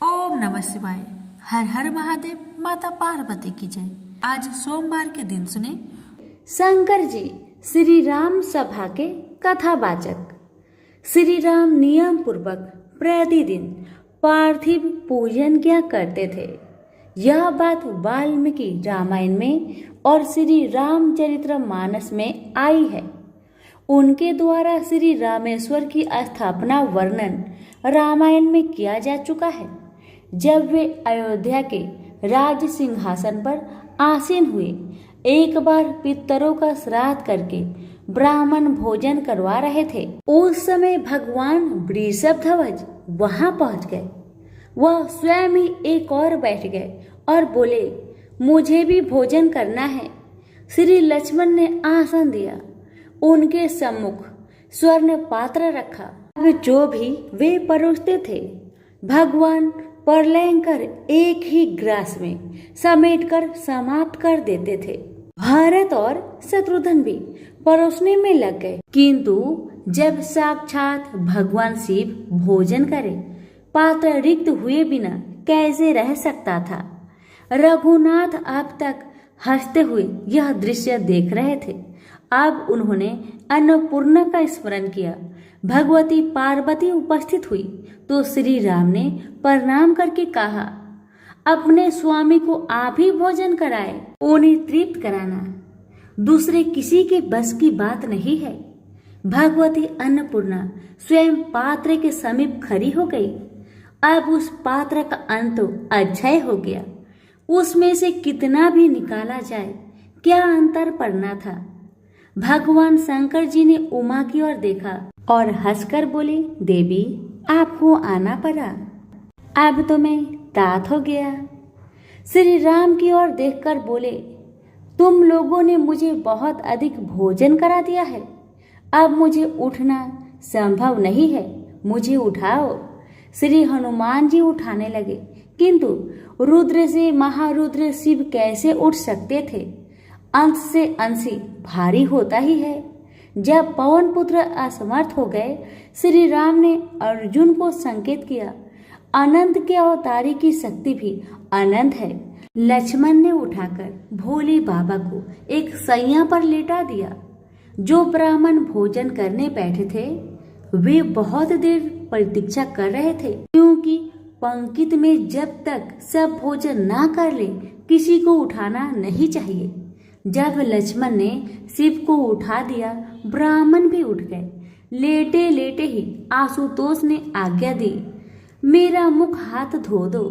ओम नमः शिवाय। हर हर महादेव। माता पार्वती की जय। आज सोमवार के दिन सुने शंकर जी श्री राम सभा के कथावाचक। श्री राम नियम पूर्वक प्रतिदिन पार्थिव पूजन किया करते थे। यह बात वाल्मीकि रामायण में और श्री रामचरित्र मानस में आई है। उनके द्वारा श्री रामेश्वर की स्थापना वर्णन रामायण में किया जा चुका है। जब वे अयोध्या के राज सिंहासन पर आसीन हुए, एक बार पितरों का श्राद्ध करके ब्राह्मण भोजन करवा रहे थे। उस समय भगवान वृषभध्वज वहां पहुंच गए। वह स्वयं ही एक और बैठ गए और बोले, मुझे भी भोजन करना है। श्री लक्ष्मण ने आसन दिया। उनके सम्मुख स्वर्ण पात्र रखा। जो भी वे परोसते थे, भगवान परलयंकर एक ही ग्रास में समेटकर समाप्त कर देते थे। भरत और शत्रुघ्न भी परोसने में लग गए, किंतु जब साक्षात भगवान शिव भोजन करे, पात्र रिक्त हुए बिना कैसे रह सकता था। रघुनाथ अब तक हंसते हुए यह दृश्य देख रहे थे। अब उन्होंने अन्नपूर्णा का स्मरण किया। भगवती पार्वती उपस्थित हुई तो श्री राम ने प्रणाम करके कहा, अपने स्वामी को आप ही भोजन कराए। उन्हें तृप्त कराना दूसरे किसी के बस की बात नहीं है। भगवती अन्नपूर्णा स्वयं पात्र के समीप खड़ी हो गई। अब उस पात्र का अंत अक्षय हो गया। उसमें से कितना भी निकाला जाए, क्या अंतर पड़ना था। भगवान शंकर जी ने उमा की ओर देखा और हंसकर बोले, देवी आपको आना पड़ा, अब तो मैं तात हो गया। श्री राम की ओर देखकर बोले, तुम लोगों ने मुझे बहुत अधिक भोजन करा दिया है। अब मुझे उठना संभव नहीं है, मुझे उठाओ। श्री हनुमान जी उठाने लगे, किंतु रुद्र से महारुद्र शिव कैसे उठ सकते थे। अंश से अंशी भारी होता ही है। जब पवन पुत्र असमर्थ हो गए, श्री राम ने अर्जुन को संकेत किया, अनंत के अवतारी की शक्ति भी अनंत है। लक्ष्मण ने उठाकर भोले बाबा को एक सैया पर लेटा दिया। जो ब्राह्मण भोजन करने बैठे थे, वे बहुत देर प्रतीक्षा कर रहे थे, क्योंकि पंक्ति में जब तक सब भोजन ना कर ले, किसी को उठाना नहीं चाहिए। जब लक्ष्मण ने शिव को उठा दिया, ब्राह्मण भी उठ गए। लेटे लेटे ही आशुतोष ने आज्ञा दी, मेरा मुख हाथ धो दो।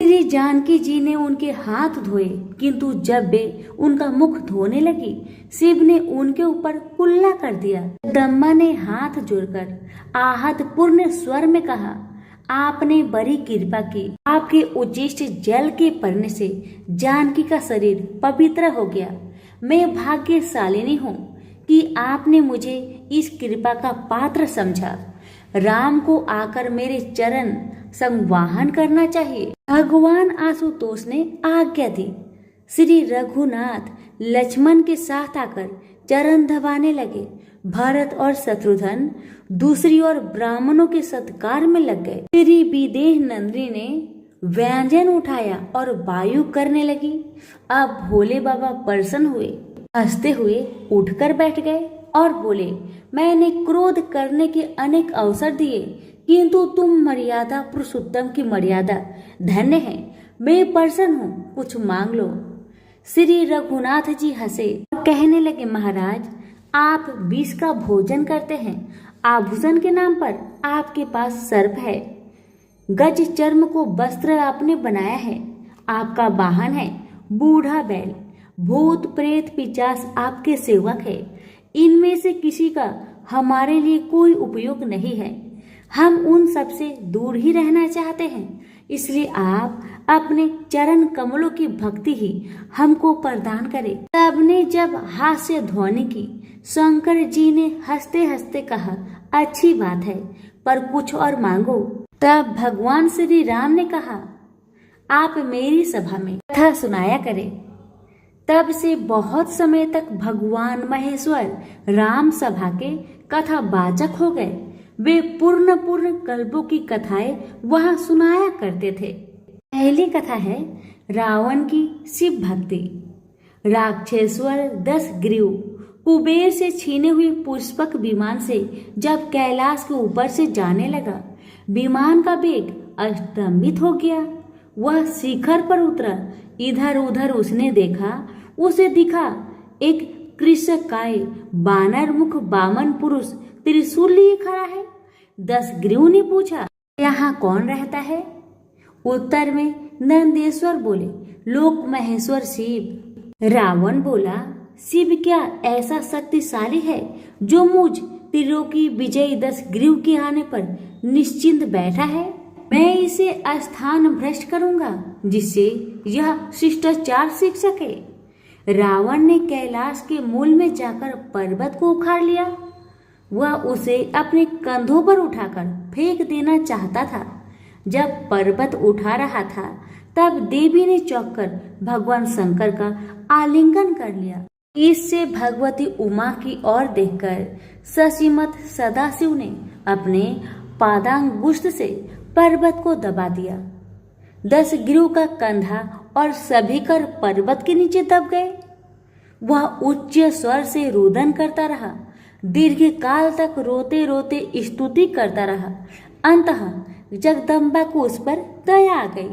श्री जानकी जी ने उनके हाथ धोए, किंतु जब वे उनका मुख धोने लगी, शिव ने उनके ऊपर कुल्ला कर दिया। ब्रह्मा ने हाथ जोड़कर आहत पूर्ण स्वर में कहा, आपने बड़ी कृपा की। आपके उचिष्ट जल के पड़ने से जानकी का शरीर पवित्र हो गया। मैं भाग्यशालिनी हूँ कि आपने मुझे इस कृपा का पात्र समझा। राम को आकर मेरे चरण संवाहन करना चाहिए। भगवान आशुतोष ने आज्ञा दी। श्री रघुनाथ लक्ष्मण के साथ आकर चरण दबाने लगे। भरत और शत्रुघ्न दूसरी ओर ब्राह्मणों के सत्कार में लग गए। श्री विदेह नंदिनी ने व्यंजन उठाया और वायु करने लगी। अब भोले बाबा प्रसन्न हुए, हंसते हुए उठकर बैठ गए और बोले, मैंने क्रोध करने के अनेक अवसर दिए, किंतु तुम मर्यादा पुरुषोत्तम की मर्यादा धन्य है। मैं प्रसन्न हूँ, कुछ मांग लो। श्री रघुनाथ जी हंसे और कहने लगे, महाराज आप विष का भोजन करते हैं। आभूषण के नाम पर आपके पास सर्प है। गज चर्म को वस्त्र आपने बनाया है। आपका वाहन है बूढ़ा बैल। भूत प्रेत पिशाच आपके सेवक है। इनमें से किसी का हमारे लिए कोई उपयोग नहीं है। हम उन सब से दूर ही रहना चाहते हैं। इसलिए आप अपने चरण कमलों की भक्ति ही हमको प्रदान करें। सबने जब हास्य ध्वनि की, शंकर जी ने हंसते हंसते कहा, अच्छी बात है, पर कुछ और मांगो। तब भगवान श्री राम ने कहा, आप मेरी सभा में कथा सुनाया करें। तब से बहुत समय तक भगवान महेश्वर राम सभा के कथा वाचक हो गए। वे पूर्ण कल्पों की कथाएं वहां सुनाया करते थे। पहली कथा है रावण की शिव भक्ति। राक्षसेश्वर दशग्रीव कुबेर से छीने हुए पुष्पक विमान से जब कैलाश के ऊपर से जाने लगा, विमान का वेग अस्तंभित हो गया। वह शिखर पर उतरा। इधर उधर उसने देखा, उसे दिखा एक कृशकाय बानर मुख बामन पुरुष त्रिशूल लिए खड़ा है। दशग्रीव ने पूछा, यहाँ कौन रहता है? उत्तर में नंदेश्वर बोले, लोक महेश्वर शिव। रावण बोला, शिव क्या ऐसा शक्तिशाली है जो मुझ त्रिलोकी विजयी दशग्रीव के आने पर निश्चिंत बैठा है? मैं इसे स्थान भ्रष्ट करूंगा जिससे यह शिष्टाचार सीख सके। रावण ने कैलाश के मूल में जाकर पर्वत को उखाड़ लिया। वह उसे अपने कंधों पर उठाकर फेंक देना चाहता था। जब पर्वत उठा रहा था तब देवी ने चौंककर भगवान शंकर का आलिंगन कर लिया। इससे भगवती उमा की ओर देखकर शशिमत सदाशिव ने अपने पादांगुष्ठ से पर्वत को दबा दिया। दशग्रीव का कंधा और सभी कर पर्वत के नीचे दब गए। वह उच्च स्वर से रुदन करता रहा, दीर्घ काल तक रोते रोते स्तुति करता रहा। अंततः जगदम्बा को उस पर दया आ गई।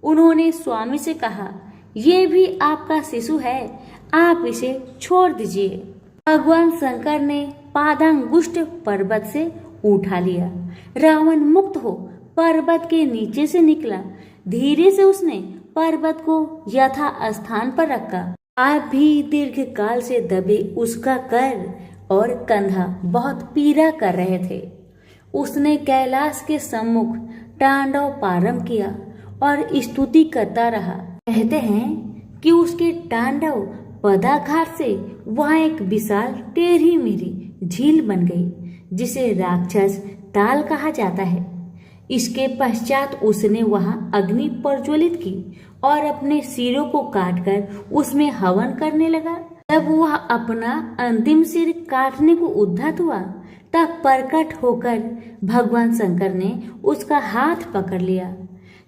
उन्होंने स्वामी से कहा, ये भी आपका शिशु है, आप इसे छोड़ दीजिए। भगवान शंकर ने पादांगुष्ठ पर्वत से उठा लिया। रावण मुक्त हो पर्वत के नीचे से निकला। धीरे से उसने पर्वत को यथा स्थान पर रखा। आप भी दीर्घ काल से दबे उसका कर और कंधा बहुत पीड़ा कर रहे थे। उसने कैलाश के सम्मुख तांडव प्रारंभ किया और स्तुति करता रहा। कहते हैं कि उसके तांडव पदाघात से वहां एक विशाल टेढ़ी मेढ़ी झील बन गई, जिसे राक्षस ताल कहा जाता है। इसके पश्चात उसने वहां अग्नि प्रज्वलित की और अपने सिरों को काटकर उसमें हवन करने लगा। जब वह अपना अंतिम सिर काटने को उद्यत हुआ तब प्रकट होकर भगवान शंकर ने उसका हाथ पकड़ लिया।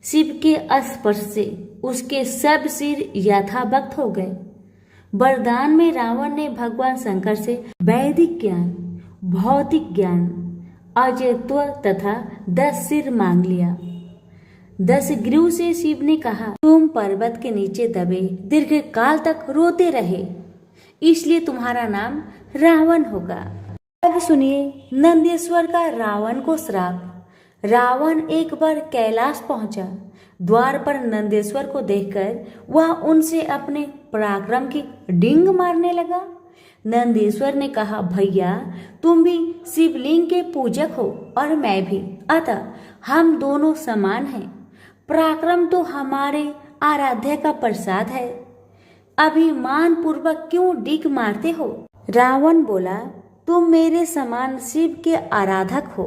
शिव के स्पर्श से उसके सब सिर यथावत हो गए। वरदान में रावण ने भगवान शंकर से वैदिक ज्ञान, भौतिक ज्ञान, अजयत्व तथा 10 सिर मांग लिया। दशग्रीव से शिव ने कहा, तुम पर्वत के नीचे दबे दीर्घ काल तक रोते रहे, इसलिए तुम्हारा नाम रावण होगा। अब सुनिए नंदेश्वर का रावण को श्राप। रावण एक बार कैलाश पहुंचा। द्वार पर नंदेश्वर को देखकर वह उनसे अपने पराक्रम की डिंग मारने लगा। नंदेश्वर ने कहा, भैया तुम भी शिवलिंग के पूजक हो और मैं भी, अतः हम दोनों समान हैं। पराक्रम तो हमारे आराध्य का प्रसाद है, अभिमान पूर्वक क्यों डिग मारते हो? रावण बोला, तुम मेरे समान शिव के आराधक हो,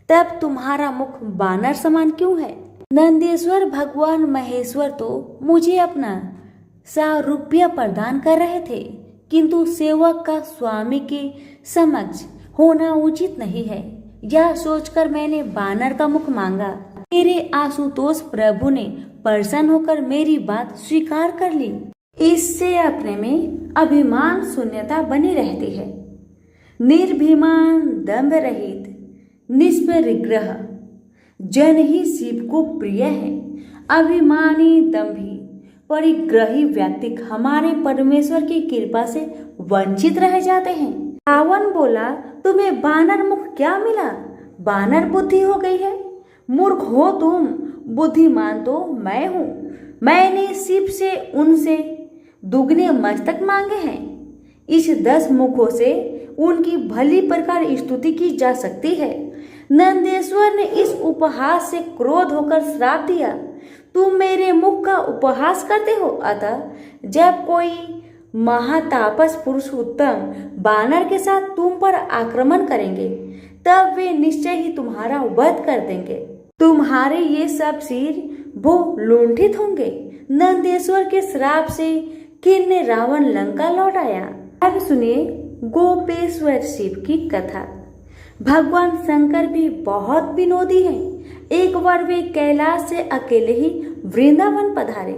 तब तुम्हारा मुख बानर समान क्यों है? नंदेश्वर भगवान महेश्वर तो मुझे अपना सारूप्य प्रदान कर रहे थे, किंतु सेवक का स्वामी के समक्ष होना उचित नहीं है। यह सोचकर मैंने बानर का मुख मांगा। मेरे आशुतोष प्रभु ने प्रसन्न होकर मेरी बात स्वीकार कर ली। इससे अपने में अभिमान शून्यता बनी रहती है। निर्भिमान दंभ रहित निष्परिग्रह जन ही शिव को प्रिय है। अभिमानी दंभी परिग्रही व्यक्ति हमारे परमेश्वर की कृपा से वंचित रह जाते हैं। रावण बोला, तुम्हें बानर मुख क्या मिला? बानर बुद्धि हो गई है। मूर्ख हो तुम, बुद्धिमान तो मैं हूँ। मैंने शिव से उनसे दुगने मस्तक मांगे हैं। इस 10 मुखों से उनकी भली प्रकार स्तुति की जा सकती है। नंदेश्वर ने इस उपहास से क्रोध होकर श्राप दिया, तुम मेरे मुख का उपहास करते हो। अतः जब कोई महातापस पुरुष उत्तम बानर के साथ तुम पर आक्रमण करेंगे तब वे निश्चय ही तुम्हारा वध कर देंगे। तुम्हारे ये सब सिर वो लुंठित होंगे। नंदेश्वर के श्राप से खिन्न रावण लंका लौट आया। अब सुनिए गोपेश्वर शिव की कथा। भगवान शंकर भी बहुत विनोदी हैं। एक बार वे कैलाश से अकेले ही वृंदावन पधारे।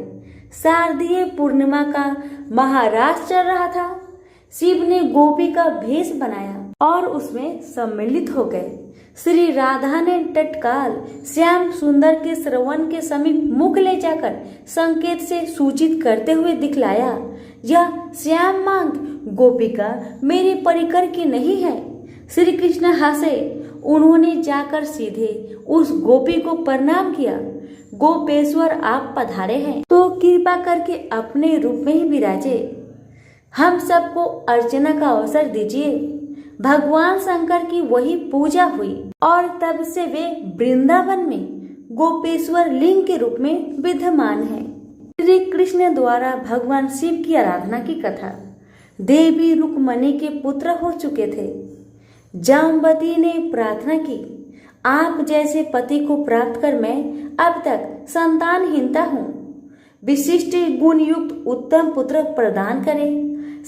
शारदीय पूर्णिमा का महारास चल रहा था। शिव ने गोपी का भेष बनाया और उसमें सम्मिलित हो गए। श्री राधा ने तत्काल श्याम सुंदर के श्रवण के समीप मुख ले जाकर संकेत से सूचित करते हुए दिखलाया, यह श्याम मांग गोपिका मेरे परिकर की नहीं है। श्री कृष्ण हंसे। उन्होंने जाकर सीधे उस गोपी को प्रणाम किया। गोपेश्वर आप पधारे हैं तो कृपा करके अपने रूप में ही विराजे। हम सबको अर्चना का अवसर दीजिए। भगवान शंकर की वही पूजा हुई और तब से वे वृंदावन में गोपेश्वर लिंग के रूप में विद्यमान है। श्री कृष्ण द्वारा भगवान शिव की आराधना की कथा। देवी रुक्मणी के पुत्र हो चुके थे। जामवती ने प्रार्थना की, आप जैसे पति को प्राप्त कर मैं अब तक संतानहीनता हूँ। विशिष्ट गुण युक्त उत्तम पुत्र प्रदान करे।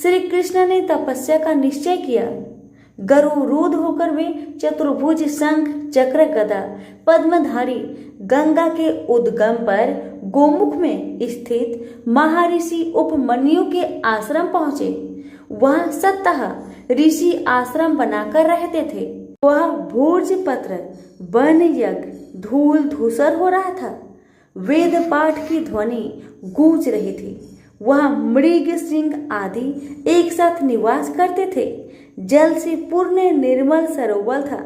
श्री कृष्ण ने तपस्या का निश्चय किया। गरुरूढ़ होकर वे चतुर्भुज शंख चक्र गदा पद्मधारी गंगा के उद्गम पर गोमुख में स्थित महर्षि उपमन्यु के आश्रम पहुंचे। वहां सप्ताह ऋषि आश्रम बनाकर रहते थे। वह भोज पत्र वन यज्ञ धूल धूसर हो रहा था। वेद पाठ की ध्वनि गूंज रही थी। वहां मृग सिंह आदि एक साथ निवास करते थे। जल से पूर्ण निर्मल सरोवर था।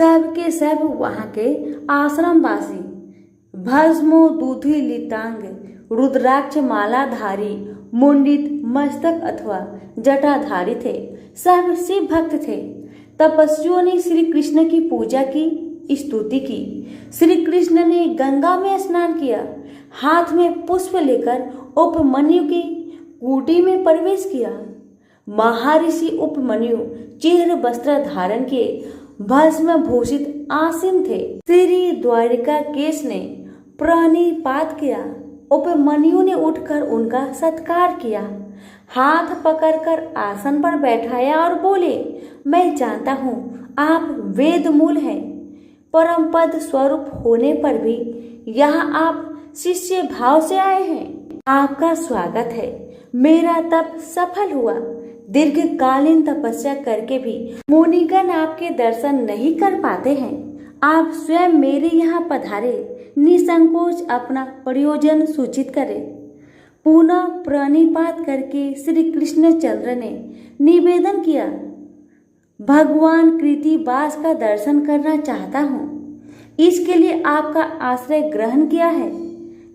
सबके सब वहां के आश्रमवासी भस्मो दूधी लितांग रुद्राक्ष मालाधारी मुंडित मस्तक अथवा जटाधारी थे। सब शिव भक्त थे। तपस्वियों ने श्री कृष्ण की पूजा की, स्तुति की। श्री कृष्ण ने गंगा में स्नान किया। हाथ में पुष्प लेकर उपमन्यु की कुटी में प्रवेश किया। महर्षि उपमन्यु चिर वस्त्र धारण किए भस्म भूषित आसीन थे। श्री द्वारिका केश ने प्रणिपात किया। उपमन्यु ने उठकर उनका सत्कार किया। हाथ पकड़कर आसन पर बैठाया और बोले, मैं जानता हूँ आप वेद मूल हैं। परम पद स्वरूप होने पर भी यहाँ आप शिष्य भाव से आए हैं। आपका स्वागत है। मेरा तप सफल हुआ। दीर्घकालीन तपस्या करके भी मुनिगण आपके दर्शन नहीं कर पाते हैं। आप स्वयं मेरे यहाँ पधारे। निसंकोच अपना प्रयोजन सूचित करें। पुनः प्रणिपात करके श्री कृष्णचंद्र ने निवेदन किया, भगवान कृतिवास का दर्शन करना चाहता हूँ। इसके लिए आपका आश्रय ग्रहण किया है।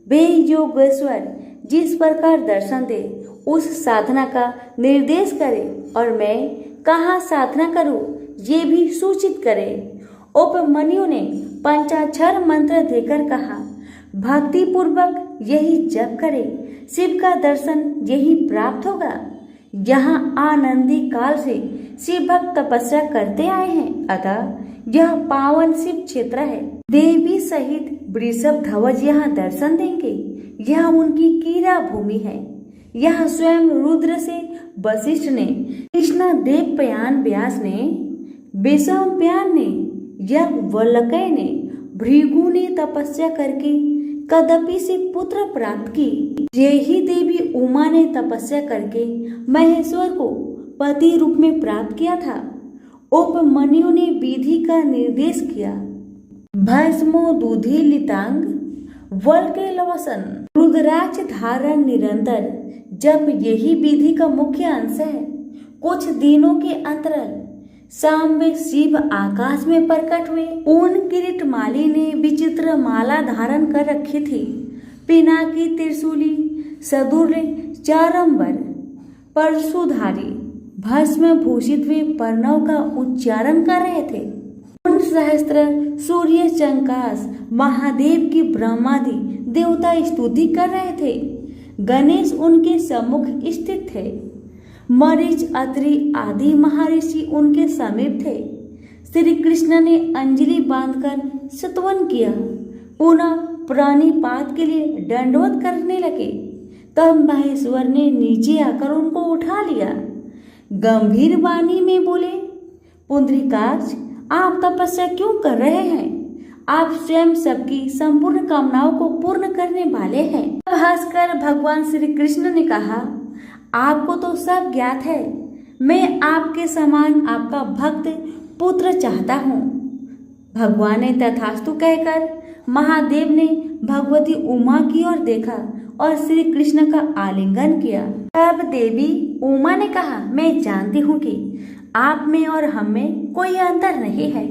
वे योगेश्वर जिस प्रकार दर्शन दे उस साधना का निर्देश करे और मैं कहाँ साधना करूं ये भी सूचित करे। उपमन्यु ने पंचाक्षर मंत्र देकर कहा, भक्ति पूर्वक यही जप करे, शिव का दर्शन यही प्राप्त होगा। यहाँ आनंदी काल से शिव भक्त तपस्या करते आए हैं, अतः यह पावन शिव क्षेत्र है। देवी सहित वृषभ ध्वज यहाँ दर्शन देंगे। यह उनकी कीरा भूमि है। यहाँ स्वयं रुद्र से वशिष्ठ ने, कृष्ण देव पयान व्यास ने, विषम प्यान ने, यज्ञवल्क्य ने, भृगु ने तपस्या करके कदपि से पुत्र प्राप्त की। यही देवी उमा ने तपस्या करके महेश्वर को पति रूप में प्राप्त किया था। उपमन्यु ने विधि का निर्देश किया। भस्मो दूधी लितांग वल्के लवसन रुद्राक्ष धारण निरंतर जब यही विधि का मुख्य अंश है। कुछ दिनों के अंतराल शाम में शिव आकाश में प्रकट हुए। पूर्ण किरीट माली ने विचित्र माला धारण कर रखी थी। पिनाकी त्रिशूली सदुर चारंबर परशुधारी भस्म भूषित वे प्रणव का उच्चारण कर रहे थे। सहस्त्र सूर्य चंकास महादेव की ब्रह्मादि देवता स्तुति कर रहे थे। गणेश उनके सम्मुख स्थित थे। मरीच अत्रि आदि महर्षि उनके समीप थे। श्री कृष्ण ने अंजलि बांधकर स्तवन किया। पुनः प्रणिपात के लिए दंडवत करने लगे। तब महेश्वर ने नीचे आकर उनको उठा लिया। गंभीर वाणी में बोले, पुंडरीकाक्ष आप तपस्या क्यों कर रहे हैं? आप स्वयं सबकी संपूर्ण कामनाओं को पूर्ण करने वाले हैं। तब हंसकर भगवान श्री कृष्ण ने कहा, आपको तो सब ज्ञात है, मैं आपके समान आपका भक्त पुत्र चाहता हूँ। भगवान ने तथास्तु कहकर महादेव ने भगवती उमा की ओर देखा और श्री कृष्ण का आलिंगन किया। तब देवी उमा ने कहा, मैं जानती हूँ कि आप में और हम में कोई अंतर नहीं है।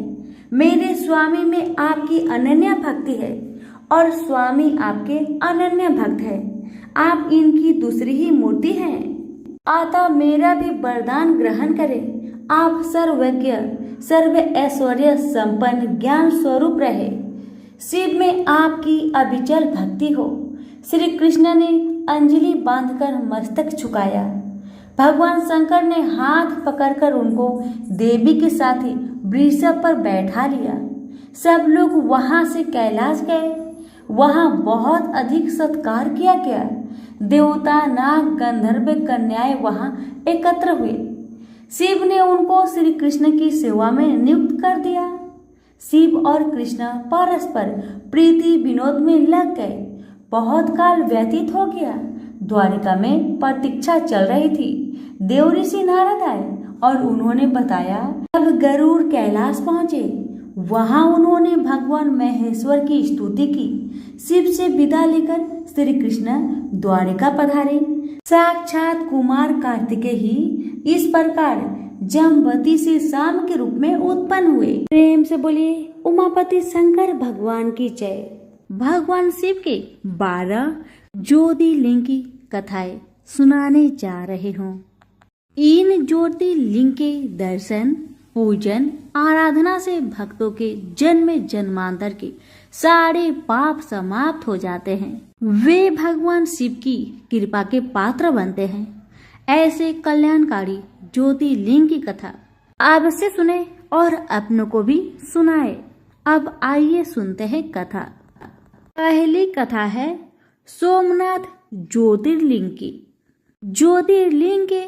मेरे स्वामी में आपकी अनन्य भक्ति है और स्वामी आपके अनन्य भक्त है। आप इनकी दूसरी ही मूर्ति हैं। अतः मेरा भी वरदान ग्रहण करें। आप सर्वज्ञ सर्व ऐश्वर्य संपन्न ज्ञान स्वरूप रहे। शिव में आपकी अविचल भक्ति हो। श्री कृष्ण ने अंजलि बांधकर मस्तक झुकाया। भगवान शंकर ने हाथ पकड़कर उनको देवी के साथ ही वृषभ पर बैठा लिया। सब लोग वहां से कैलाश गए। वहां बहुत अधिक सत्कार किया गया। देवता, नाग, गंधर्व, कन्याएं वहां एकत्र हुए। शिव ने उनको श्री कृष्ण की सेवा में नियुक्त कर दिया। शिव और कृष्ण परस्पर प्रीति विनोद में लग गए। बहुत काल व्यतीत हो गया। द्वारिका में प्रतीक्षा चल रही थी। देव ऋषि नारद आए और उन्होंने बताया। अब गरुड़ कैलाश पहुंचे। वहां उन्होंने भगवान महेश्वर की स्तुति की। शिव से विदा लेकर श्री कृष्ण द्वारिका पधारे। साक्षात कुमार कार्तिकेय ही इस प्रकार जमवती से शाम के रूप में उत्पन्न हुए। प्रेम से बोलिए उमापति शंकर भगवान की जय। भगवान शिव के 12 ज्योतिर्लिंग की कथाएं सुनाने जा रहे हूँ। इन ज्योतिर्लिंग के दर्शन, पूजन, आराधना से भक्तों के जन्म जन्मांतर के सारे पाप समाप्त हो जाते हैं। वे भगवान शिव की कृपा के पात्र बनते हैं। ऐसे कल्याणकारी ज्योतिर्लिंग की कथा अवश्य सुने और अपनों को भी सुनाए। अब आइए सुनते हैं कथा। पहली कथा है सोमनाथ ज्योतिर्लिंग की। ज्योतिर्लिंग के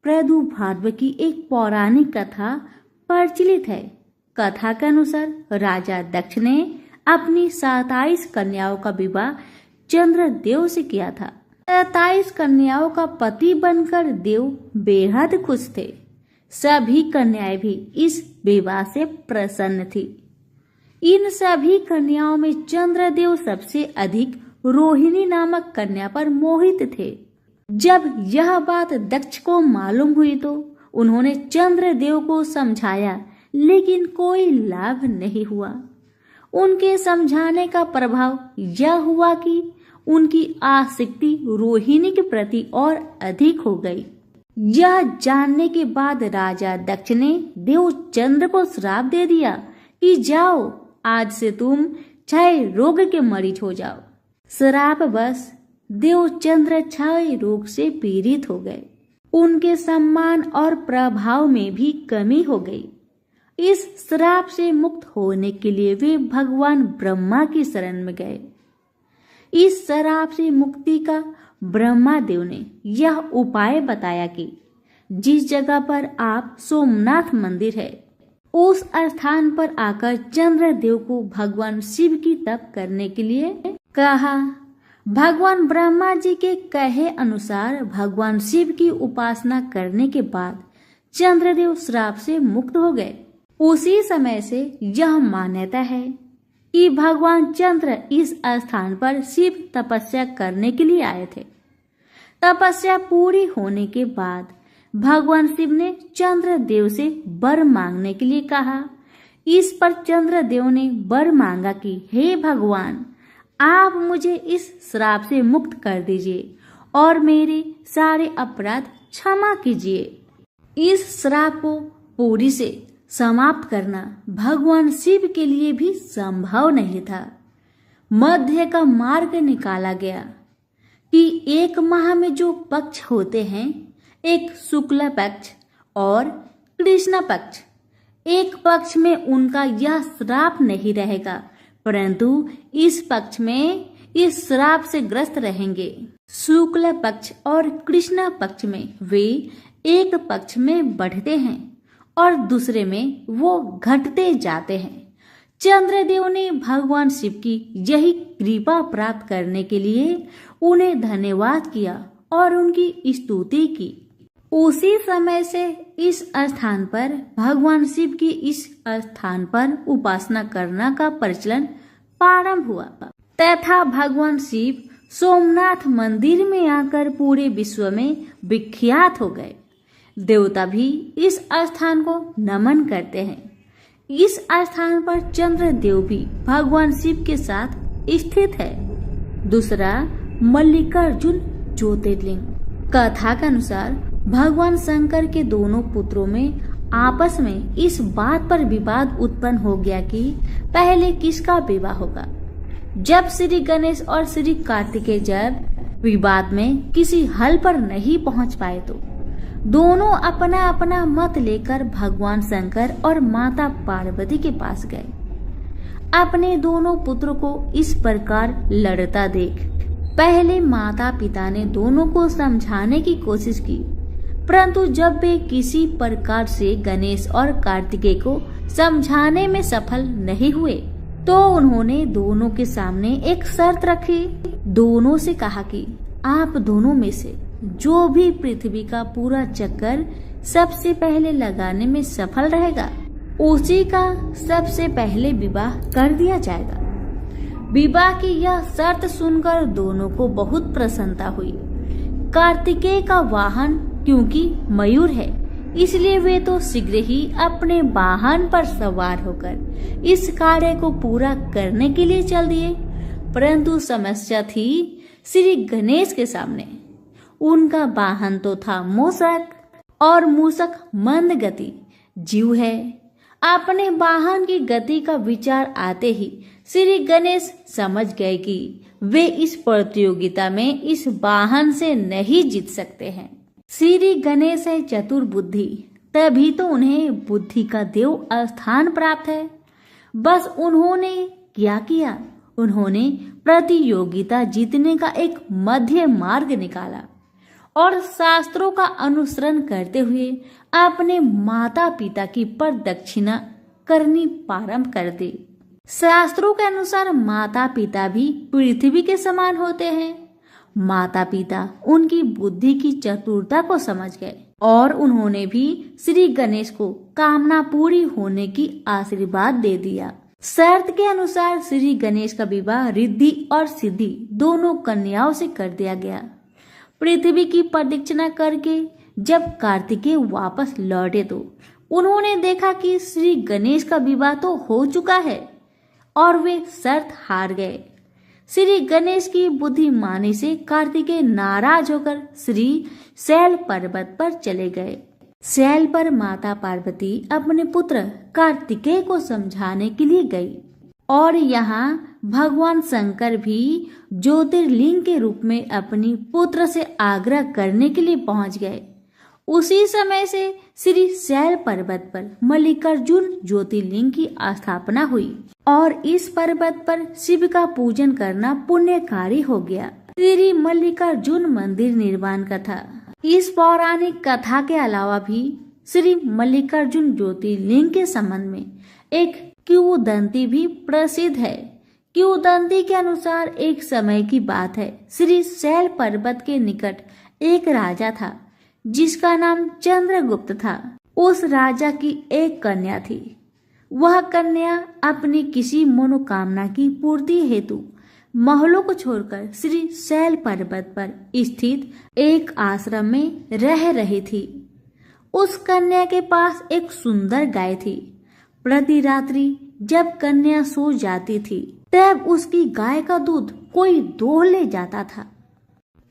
प्रादुर्भाव की एक पौराणिक कथा प्रचलित है। कथा के अनुसार राजा दक्ष ने अपनी 27 कन्याओं का विवाह चंद्रदेव से किया था। 27 कन्याओं का पति बनकर देव बेहद खुश थे। सभी कन्याएं भी इस विवाह से प्रसन्न थी। इन सभी कन्याओं में चंद्रदेव सबसे अधिक रोहिणी नामक कन्या पर मोहित थे। जब यह बात दक्ष को मालूम हुई तो उन्होंने चंद्रदेव को समझाया, लेकिन कोई लाभ नहीं हुआ। उनके समझाने का प्रभाव यह हुआ कि उनकी आसक्ति रोहिणी के प्रति और अधिक हो गई। यह जानने के बाद राजा दक्ष ने देव चंद्र को श्राप दे दिया कि जाओ, आज से तुम क्षय रोग के मरीज हो जाओ। श्राप बस देव चंद्र क्षय रोग से पीड़ित हो गए। उनके सम्मान और प्रभाव में भी कमी हो गई। इस श्राप से मुक्त होने के लिए वे भगवान ब्रह्मा की शरण में गए। इस श्राप से मुक्ति का ब्रह्मा देव ने यह उपाय बताया कि जिस जगह पर आप सोमनाथ मंदिर है, उस स्थान पर आकर चंद्रदेव को भगवान शिव की तप करने के लिए कहा। भगवान ब्रह्मा जी के कहे अनुसार भगवान शिव की उपासना करने के बाद चंद्रदेव श्राप से मुक्त हो गए। उसी समय से यह मान्यता है कि भगवान चंद्र इस स्थान पर शिव तपस्या करने के लिए आए थे। तपस्या पूरी होने के बाद भगवान शिव ने चंद्रदेव से वर मांगने के लिए कहा। इस पर चंद्रदेव ने वर मांगा कि हे भगवान, आप मुझे इस श्राप से मुक्त कर दीजिए और मेरे सारे अपराध क्षमा कीजिए। इस श्राप को पूरी से समाप्त करना भगवान शिव के लिए भी संभव नहीं था। मध्य का मार्ग निकाला गया कि एक माह में जो पक्ष होते हैं, एक शुक्ल पक्ष और कृष्ण पक्ष, एक पक्ष में उनका यह श्राप नहीं रहेगा, परंतु इस पक्ष में इस श्राप से ग्रस्त रहेंगे। शुक्ल पक्ष और कृष्ण पक्ष में वे एक पक्ष में बढ़ते हैं और दूसरे में वो घटते जाते हैं। चंद्रदेव ने भगवान शिव की यही कृपा प्राप्त करने के लिए उन्हें धन्यवाद किया और उनकी स्तुति की। उसी समय से इस स्थान पर भगवान शिव की इस स्थान पर उपासना करना का प्रचलन प्रारंभ हुआ तथा भगवान शिव सोमनाथ मंदिर में आकर पूरे विश्व में विख्यात हो गए। देवता भी इस स्थान को नमन करते हैं। इस स्थान पर चंद्रदेव भी भगवान शिव के साथ स्थित है। दूसरा, मल्लिकार्जुन ज्योतिर्लिंग। कथा के अनुसार भगवान शंकर के दोनों पुत्रों में आपस में इस बात पर विवाद उत्पन्न हो गया कि पहले किसका विवाह होगा। जब श्री गणेश और श्री कार्तिकेय जब विवाद में किसी हल पर नहीं पहुंच पाए तो दोनों अपना अपना मत लेकर भगवान शंकर और माता पार्वती के पास गए। अपने दोनों पुत्रों को इस प्रकार लड़ता देख पहले माता पिता ने दोनों को समझाने की कोशिश की, परंतु जब वे किसी प्रकार से गणेश और कार्तिकेय को समझाने में सफल नहीं हुए तो उन्होंने दोनों के सामने एक शर्त रखी। दोनों से कहा कि आप दोनों में से जो भी पृथ्वी का पूरा चक्कर सबसे पहले लगाने में सफल रहेगा उसी का सबसे पहले विवाह कर दिया जाएगा। विवाह की यह शर्त सुनकर दोनों को बहुत प्रसन्नता हुई। कार्तिकेय का वाहन क्योंकि मयूर है इसलिए वे तो शीघ्र ही अपने वाहन पर सवार होकर इस कार्य को पूरा करने के लिए चल दिए। परंतु समस्या थी श्री गणेश के सामने। उनका वाहन तो था मूषक और मूषक मंद गति जीव है। अपने वाहन की गति का विचार आते ही श्री गणेश समझ गए कि वे इस प्रतियोगिता में इस वाहन से नहीं जीत सकते हैं। श्री गणेश है चतुर बुद्धि, तभी तो उन्हें बुद्धि का देव स्थान प्राप्त है। बस उन्होंने क्या किया, उन्होंने प्रतियोगिता जीतने का एक मध्य मार्ग निकाला और शास्त्रों का अनुसरण करते हुए अपने माता पिता की प्रदक्षिणा करनी प्रारंभ कर दी। शास्त्रों के अनुसार माता पिता भी पृथ्वी के समान होते हैं। माता पिता उनकी बुद्धि की चतुरता को समझ गए और उन्होंने भी श्री गणेश को कामना पूरी होने की आशीर्वाद दे दिया। शर्त के अनुसार श्री गणेश का विवाह रिद्धि और सिद्धि दोनों कन्याओं से कर दिया गया। पृथ्वी की प्रदक्षिणा करके जब कार्तिकेय वापस लौटे तो उन्होंने देखा कि श्री गणेश का विवाह तो हो चुका है और वे शर्त हार गए। श्री गणेश की बुद्धिमानी से कार्तिकेय नाराज होकर श्री शैल पर्वत पर चले गए। शैल पर माता पार्वती अपने पुत्र कार्तिकेय को समझाने के लिए गई और यहाँ भगवान शंकर भी ज्योतिर्लिंग के रूप में अपनी पुत्र से आग्रह करने के लिए पहुंच गए। उसी समय से श्री शैल पर्वत पर मल्लिकार्जुन ज्योतिर्लिंग की स्थापना हुई और इस पर्वत पर शिव का पूजन करना पुण्यकारी हो गया। श्री मल्लिकार्जुन मंदिर निर्माण कथा। इस पौराणिक कथा के अलावा भी श्री मल्लिकार्जुन ज्योतिर्लिंग के संबंध में एक किंवदंती भी प्रसिद्ध है। किंवदंती के अनुसार एक समय की बात है, श्री शैल पर्वत के निकट एक राजा था जिसका नाम चंद्रगुप्त था। उस राजा की एक कन्या थी। वह कन्या अपनी किसी मनोकामना की पूर्ति हेतु महलों को छोड़कर श्री शैल पर्वत पर स्थित एक आश्रम में रह रही थी। उस कन्या के पास एक सुंदर गाय थी। प्रति रात्रि जब कन्या सो जाती थी तब उसकी गाय का दूध कोई दोह ले जाता था।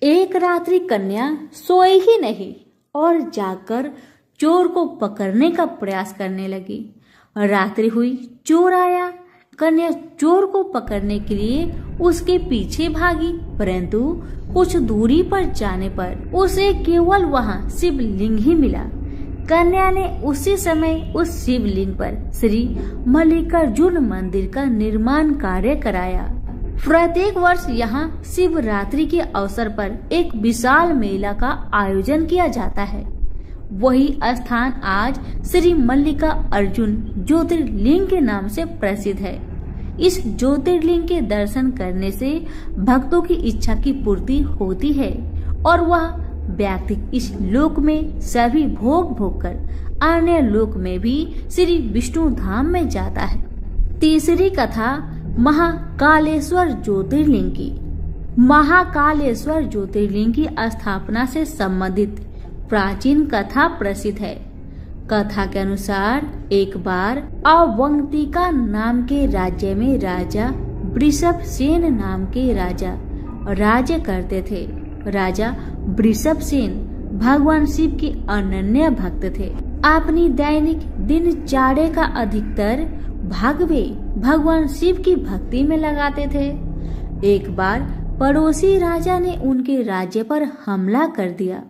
एक रात्रि कन्या सोई ही नहीं और जाकर चोर को पकड़ने का प्रयास करने लगी। रात्रि हुई, चोर आया। कन्या चोर को पकड़ने के लिए उसके पीछे भागी, परंतु कुछ दूरी पर जाने पर उसे केवल वहां शिवलिंग ही मिला। कन्या ने उसी समय उस शिवलिंग पर श्री मल्लिकार्जुन मंदिर का निर्माण कार्य कराया। प्रत्येक वर्ष यहाँ शिवरात्रि के अवसर पर एक विशाल मेला का आयोजन किया जाता है। वही स्थान आज श्री मल्लिका अर्जुन ज्योतिर्लिंग के नाम से प्रसिद्ध है। इस ज्योतिर्लिंग के दर्शन करने से भक्तों की इच्छा की पूर्ति होती है और वह व्यक्ति इस लोक में सभी भोग भोग कर अन्य लोक में भी श्री विष्णु धाम में जाता है। तीसरी कथा महाकालेश्वर ज्योतिर्लिंग की। महाकालेश्वर ज्योतिर्लिंग की स्थापना से संबंधित प्राचीन कथा प्रसिद्ध है। कथा के अनुसार एक बार अवंतिका नाम के राज्य में राजा वृषभ सेन नाम के राजा राज्य करते थे। राजा वृषभ सेन भगवान शिव के अनन्य भक्त थे। अपनी दैनिक दिनचर्या का अधिकतर भाग वे भगवान शिव की भक्ति में लगाते थे। एक बार पड़ोसी राजा ने उनके राज्य पर हमला कर दिया।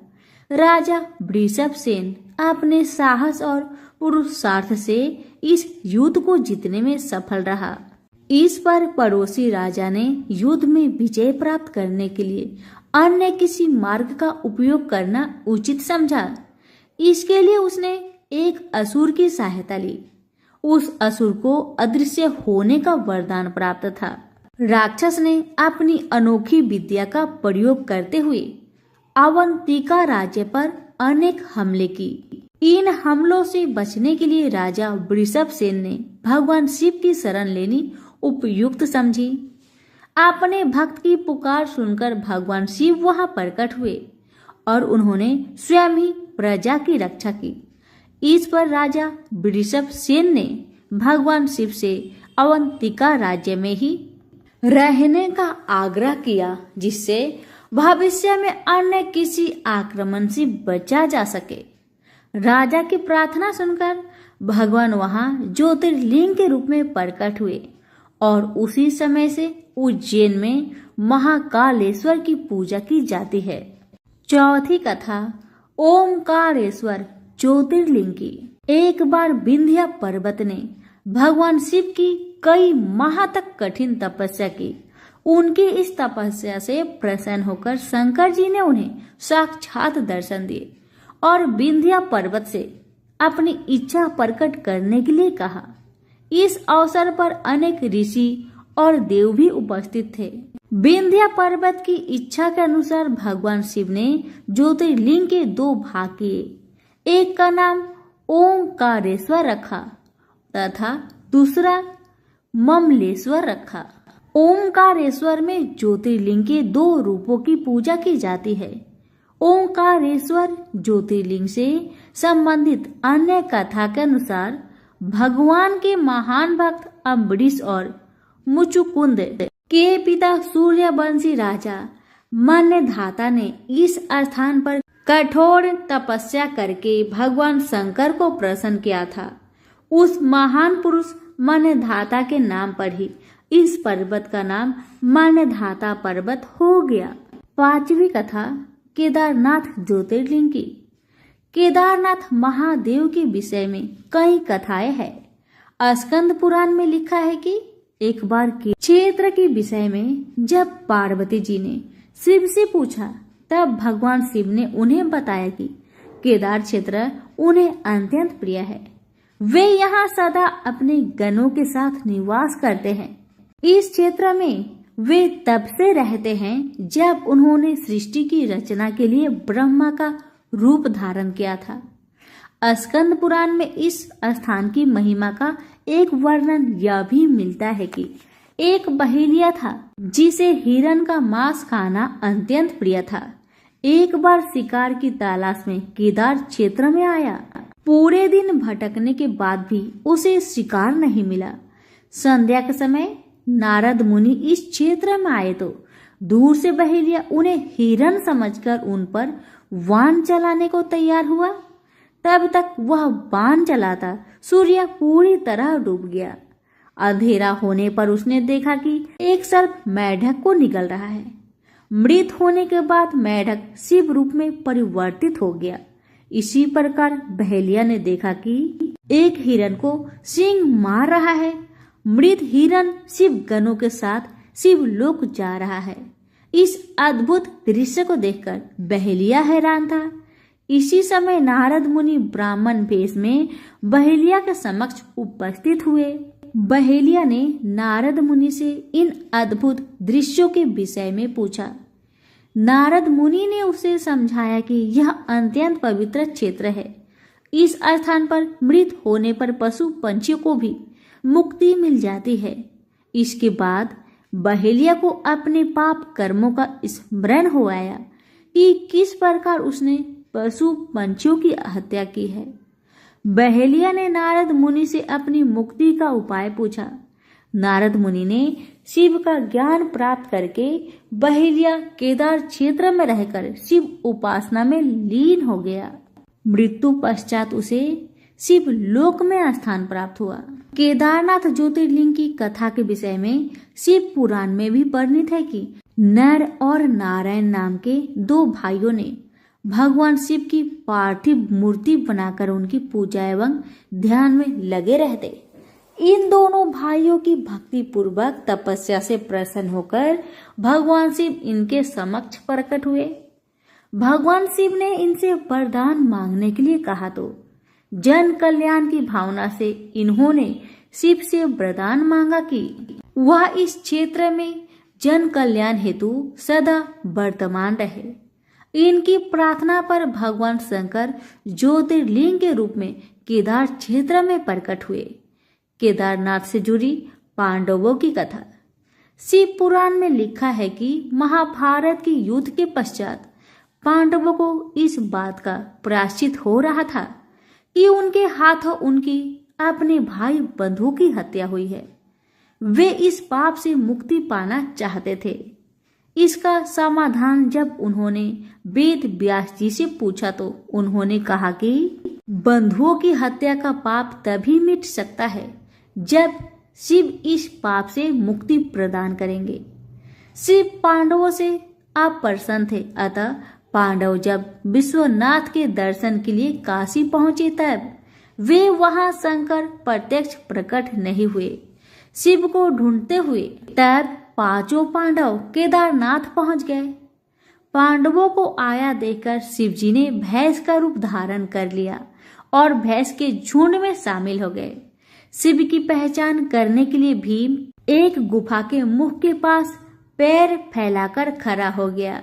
राजा वृषभ सेन अपने साहस और पुरुषार्थ से इस युद्ध को जीतने में सफल रहा। इस पर पड़ोसी राजा ने युद्ध में विजय प्राप्त करने के लिए अन्य किसी मार्ग का उपयोग करना उचित समझा। इसके लिए उसने एक असुर की सहायता ली। उस असुर को अदृश्य होने का वरदान प्राप्त था। राक्षस ने अपनी अनोखी विद्या का प्रयोग करते हुए अवंतिका राज्य पर अनेक हमले की। इन हमलों से बचने के लिए राजा वृषभ सेन ने भगवान शिव की शरण लेनी उपयुक्त समझी। अपने भक्त की पुकार सुनकर भगवान शिव वहां प्रकट हुए और उन्होंने स्वयं ही प्रजा की रक्षा की। इस पर राजा वृषभ सेन ने भगवान शिव से अवंतिका राज्य में ही रहने का आग्रह किया, जिससे भविष्य में अन्य किसी आक्रमण से बचा जा सके। राजा की प्रार्थना सुनकर भगवान वहां ज्योतिर्लिंग के रूप में प्रकट हुए और उसी समय से उज्जैन में महाकालेश्वर की पूजा की जाती है। चौथी कथा ओमकारेश्वर ज्योतिर्लिंग की। एक बार विंध्य पर्वत ने भगवान शिव की कई माह तक कठिन तपस्या की। उनकी इस तपस्या से प्रसन्न होकर शंकर जी ने उन्हें साक्षात दर्शन दिए और विंध्य पर्वत से अपनी इच्छा प्रकट करने के लिए कहा। इस अवसर पर अनेक ऋषि और देव भी उपस्थित थे। विंध्य पर्वत की इच्छा के अनुसार भगवान शिव ने ज्योतिर्लिंग के दो भाग किए। एक का नाम ओंकारेश्वर रखा तथा दूसरा ममलेश्वर रखा। ओंकारेश्वर में ज्योतिर्लिंग के दो रूपों की पूजा की जाती है। ओंकारेश्वर ज्योतिर्लिंग से संबंधित अन्य कथा के अनुसार भगवान के महान भक्त अम्बरीश और मुचुकुंद के पिता सूर्यवंशी राजा मन्यधाता ने इस स्थान पर कठोर तपस्या करके भगवान शंकर को प्रसन्न किया था। उस महान पुरुष मन्यधाता के नाम पर ही इस पर्वत का नाम मन्यधाता पर्वत हो गया। पांचवी कथा केदारनाथ ज्योतिर्लिंग की। केदारनाथ महादेव के विषय में कई कथाएं हैं। स्कंद पुराण में लिखा है कि एक बार के क्षेत्र के विषय में जब पार्वती जी ने शिव से पूछा, तब भगवान शिव ने उन्हें बताया कि केदार क्षेत्र उन्हें अत्यंत प्रिय है। वे यहाँ सदा अपने गणों के साथ निवास करते हैं। इस क्षेत्र में वे तब से रहते हैं जब उन्होंने सृष्टि की रचना के लिए ब्रह्मा का रूप धारण किया था। स्कंद पुराण में इस स्थान की महिमा का एक वर्णन यह भी मिलता है कि एक बहेलिया था जिसे हिरण का मांस खाना अत्यंत प्रिय था। एक बार शिकार की तलाश में केदार क्षेत्र में आया। पूरे दिन भटकने के बाद भी उसे शिकार नहीं मिला। संध्या के समय नारद मुनि इस क्षेत्र में आए तो दूर से बहेलिया उन्हें हिरण समझकर उन पर वान चलाने को तैयार हुआ। तब तक वह बाण चलाता सूर्य पूरी तरह डूब गया। अंधेरा होने पर उसने देखा कि एक सर्प मेढक को निगल रहा है। मृत होने के बाद मेढक शिव रूप में परिवर्तित हो गया। इसी प्रकार बहेलिया ने देखा कि एक हिरण को सिंह मार रहा है। मृत हिरण शिव गणों के साथ शिवलोक जा रहा है। इस अद्भुत दृश्य को देखकर बहेलिया हैरान था। इसी समय नारद मुनि ब्राह्मण वेश में बहेलिया के समक्ष उपस्थित हुए। बहेलिया ने नारद मुनि से इन अद्भुत दृश्यों के विषय में पूछा। नारद मुनि ने उसे समझाया कि यह अत्यंत पवित्र क्षेत्र है। इस स्थान पर मृत होने पर पशु पंछियों को भी मुक्ति मिल जाती है। इसके बाद बहेलिया को अपने पाप कर्मों का स्मरण हो आया कि किस प्रकार उसने पशु पंछियों की हत्या की है। बहेलिया ने नारद मुनि से अपनी मुक्ति का उपाय पूछा। नारद मुनि ने शिव का ज्ञान प्राप्त करके बहेलिया केदार क्षेत्र में रहकर शिव उपासना में लीन हो गया। मृत्यु पश्चात उसे शिव लोक में स्थान प्राप्त हुआ। केदारनाथ ज्योतिर्लिंग की कथा के विषय में शिव पुराण में भी वर्णित है कि नर और नारायण नाम के दो भाइयों ने भगवान शिव की पार्थिव मूर्ति बनाकर उनकी पूजा एवं ध्यान में लगे रहते। इन दोनों भाइयों की भक्ति पूर्वक तपस्या से प्रसन्न होकर भगवान शिव इनके समक्ष प्रकट हुए। भगवान शिव ने इनसे वरदान मांगने के लिए कहा तो जन कल्याण की भावना से इन्होंने शिव से वरदान मांगा कि वह इस क्षेत्र में जन कल्याण हेतु सदा वर्तमान रहे। इनकी प्रार्थना पर भगवान शंकर ज्योतिर्लिंग के रूप में केदार क्षेत्र में प्रकट हुए। केदारनाथ से जुड़ी पांडवों की कथा। शिव पुराण में लिखा है कि महाभारत के युद्ध के पश्चात पांडवों को इस बात का प्रायश्चित हो रहा था कि उनके हाथों उनकी अपने भाई बंधु की हत्या हुई है। वे इस पाप से मुक्ति पाना चाहते थे। इसका समाधान जब उन्होंने वेद व्यास जी से पूछा तो उन्होंने कहा कि बंधुओं की हत्या का पाप तभी मिट सकता है जब शिव इस पाप से मुक्ति प्रदान करेंगे। शिव पांडवों से अप्रसन्न थे, अतः पांडव जब विश्वनाथ के दर्शन के लिए काशी पहुंचे तब वे वहां शंकर प्रत्यक्ष प्रकट नहीं हुए। शिव को ढूंढते हुए तब पांचों पांडव केदारनाथ पहुंच गए। पांडवों को आया देखकर शिवजी ने भैंस का रूप धारण कर लिया और भैंस के झुंड में शामिल हो गए। शिव की पहचान करने के लिए भीम एक गुफा के मुख के पास पैर फैलाकर खड़ा हो गया।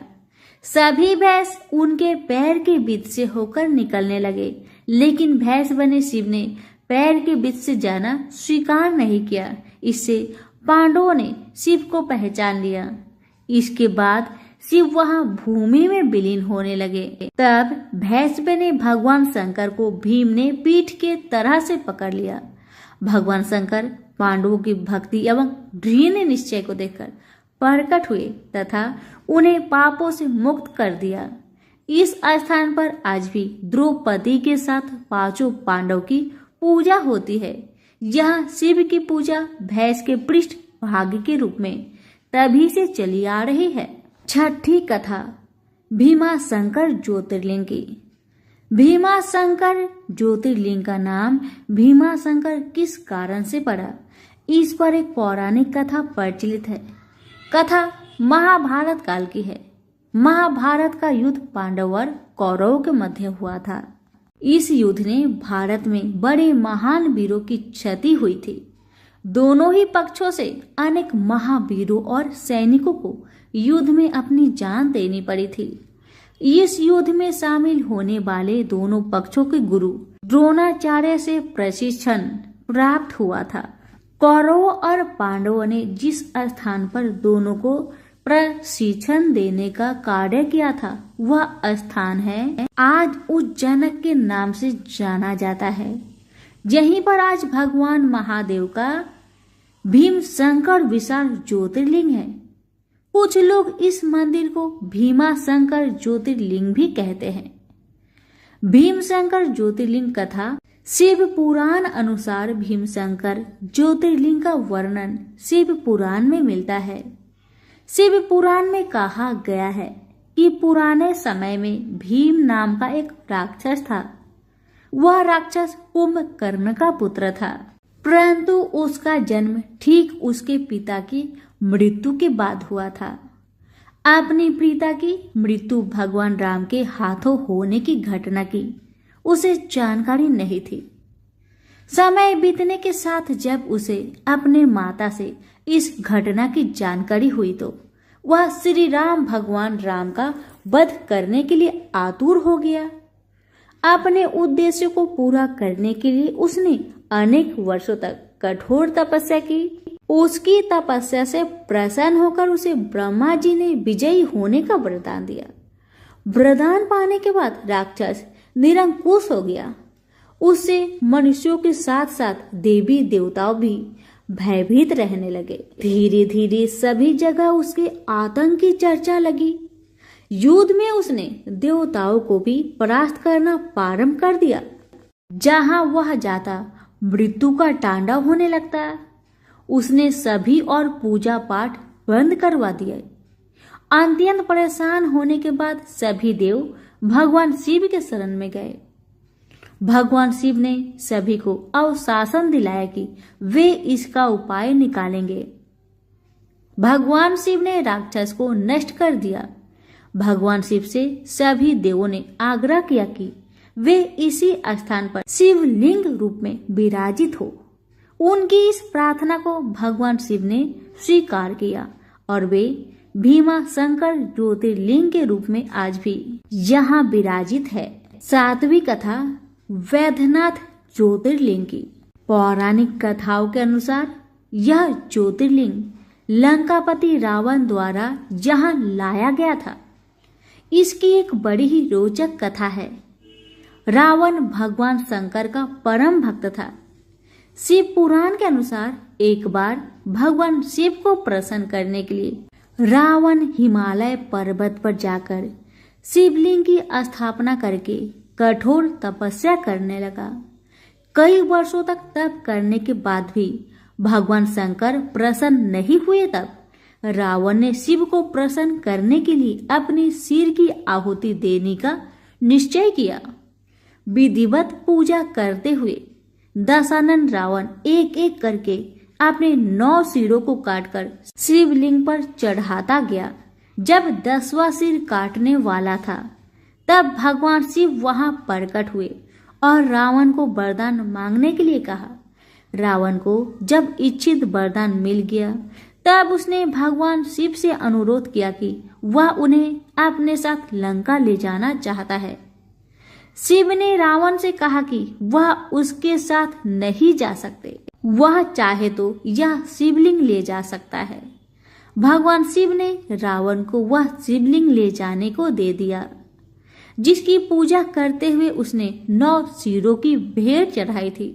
सभी भैंस उनके पैर के बीच से होकर निकलने लगे, लेकिन भैंस बने शिव ने पैर के बीच से जाना स्वीकार नहीं किया। इससे पांडवों ने शिव को पहचान लिया। इसके बाद शिव वहां भूमि में विलीन होने लगे। तब भैंस बने भगवान शंकर को भीम ने पीठ के तरह से पकड़ लिया। भगवान शंकर पांडवों की भक्ति एवं दृढ़ निश्चय को देखकर प्रकट हुए तथा उन्हें पापों से मुक्त कर दिया। इस स्थान पर आज भी द्रौपदी के साथ पांचों पांडव की पूजा होती है। यहाँ शिव की पूजा भैंस के पृष्ठ भाग के रूप में तभी से चली आ रही है। छठी कथा भीमाशंकर ज्योतिर्लिंग की। भीमाशंकर ज्योतिर्लिंग का नाम भीमाशंकर किस कारण से पड़ा, इस पर एक पौराणिक कथा प्रचलित है। कथा महाभारत काल की है। महाभारत का युद्ध पांडव और कौरवों के मध्य हुआ था। इस युद्ध ने भारत में बड़े महान वीरों की क्षति हुई थी। दोनों ही पक्षों से अनेक महावीरों और सैनिकों को युद्ध में अपनी जान देनी पड़ी थी। इस युद्ध में शामिल होने वाले दोनों पक्षों के गुरु द्रोणाचार्य से प्रशिक्षण प्राप्त हुआ था। कौरवों और पांडवों ने जिस स्थान पर दोनों को प्रशिक्षण देने का कार्य किया था वह स्थान है आज उज्जैनक के नाम से जाना जाता है। यहीं पर आज भगवान महादेव का भीमशंकर विशाल ज्योतिर्लिंग है। कुछ लोग इस मंदिर को भीमाशंकर ज्योतिर्लिंग भी कहते हैं। भीमशंकर ज्योतिर्लिंग कथा शिव पुराण अनुसार भीमशंकर ज्योतिर्लिंग का वर्णन शिव पुराण में मिलता है। शिव पुराण में कहा गया है कि पुराने समय में भीम नाम का एक राक्षस था। वह राक्षस कुंभकर्ण का पुत्र था, परंतु उसका जन्म ठीक उसके पिता की मृत्यु के बाद हुआ था। अपनी प्रीता की मृत्यु भगवान राम के हाथों होने की घटना की उसे जानकारी नहीं थी। समय बीतने के साथ जब उसे अपने माता से इस घटना की जानकारी हुई तो वह श्री राम भगवान राम का वध करने के लिए आतुर हो गया। अपने उद्देश्य को पूरा करने के लिए उसने अनेक वर्षों तक कठोर तपस्या की। उसकी तपस्या से प्रसन्न होकर उसे ब्रह्मा जी ने विजयी होने का वरदान दिया। वरदान पाने के बाद राक्षस निरंकुश हो गया। उससे मनुष्यों के साथ साथ देवी देवताओं भी भयभीत रहने लगे। धीरे धीरे सभी जगह उसके आतंक की चर्चा लगी। युद्ध में उसने देवताओं को भी परास्त करना प्रारंभ कर दिया। जहां वह जाता मृत्यु का तांडव होने लगता। उसने सभी और पूजा पाठ बंद करवा दिए। अत्यंत परेशान होने के बाद सभी देव भगवान शिव के शरण में गए। भगवान शिव ने सभी को आश्वासन दिलाया कि वे इसका उपाय निकालेंगे। भगवान शिव ने राक्षस को नष्ट कर दिया। भगवान शिव से सभी देवों ने आग्रह किया कि वे इसी स्थान पर शिवलिंग रूप में विराजित हो। उनकी इस प्रार्थना को भगवान शिव ने स्वीकार किया और वे भीमा शंकर ज्योतिर्लिंग के रूप में आज भी यहाँ विराजित है। सातवीं कथा वैद्यनाथ ज्योतिर्लिंग की। पौराणिक कथाओं के अनुसार यह ज्योतिर्लिंग लंकापति रावण द्वारा यहाँ लाया गया था। इसकी एक बड़ी ही रोचक कथा है। रावण भगवान शंकर का परम भक्त था। शिव पुराण के अनुसार एक बार भगवान शिव को प्रसन्न करने के लिए रावण हिमालय पर्वत पर जाकर शिवलिंग की स्थापना करके कठोर तपस्या करने लगा। कई वर्षों तक तप करने के बाद भी भगवान शंकर प्रसन्न नहीं हुए। तब रावण ने शिव को प्रसन्न करने के लिए अपने सिर की आहुति देने का निश्चय किया। विधिवत पूजा करते हुए दशानन रावण एक एक करके अपने 9 सिरों को काटकर शिवलिंग पर चढ़ाता गया। जब 10वां सिर काटने वाला था तब भगवान शिव वहां प्रकट हुए और रावण को वरदान मांगने के लिए कहा। रावण को जब इच्छित वरदान मिल गया तब उसने भगवान शिव से अनुरोध किया कि वह उन्हें अपने साथ लंका ले जाना चाहता है। शिव ने रावण से कहा कि वह उसके साथ नहीं जा सकते। वह चाहे तो यह शिवलिंग ले जा सकता है। भगवान शिव ने रावण को वह शिवलिंग ले जाने को दे दिया, जिसकी पूजा करते हुए उसने 9 सिरों की भेंट चढ़ाई थी।